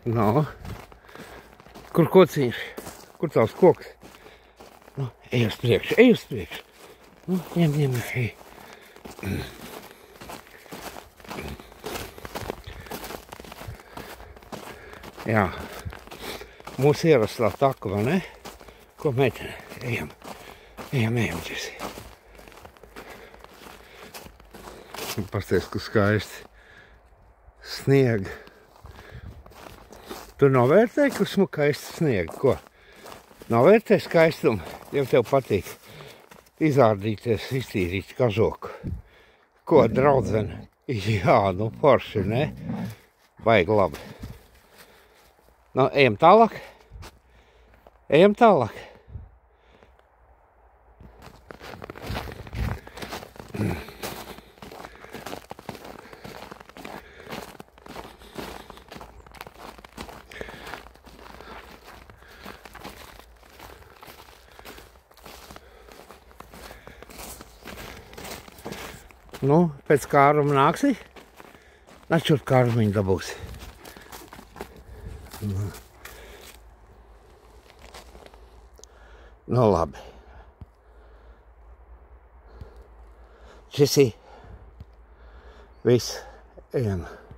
No. Kur kociņš? Kur tavs koks? Nu, ej uz priekšu. Nu, ņem, ej. Jā. Mūsu ierastā taka, vai ne? Ko meitene? Ejam, Džesi. Pasties, ka skaisti. Sniega. Tu novērtēji, ka skaisti sniega? Ko? Novērtēji skaistumu? Jau tev patīk izārdīties, iztīrīt kažoku. Ko, draudzene? Jā, nu forši, ne? Vajag labi. Nu, ejam tālāk. Nu, pēc kāruma nāksi? Načūt kārumiņu dabūsi. Nu, labi. Džesi. Viss. Ejam.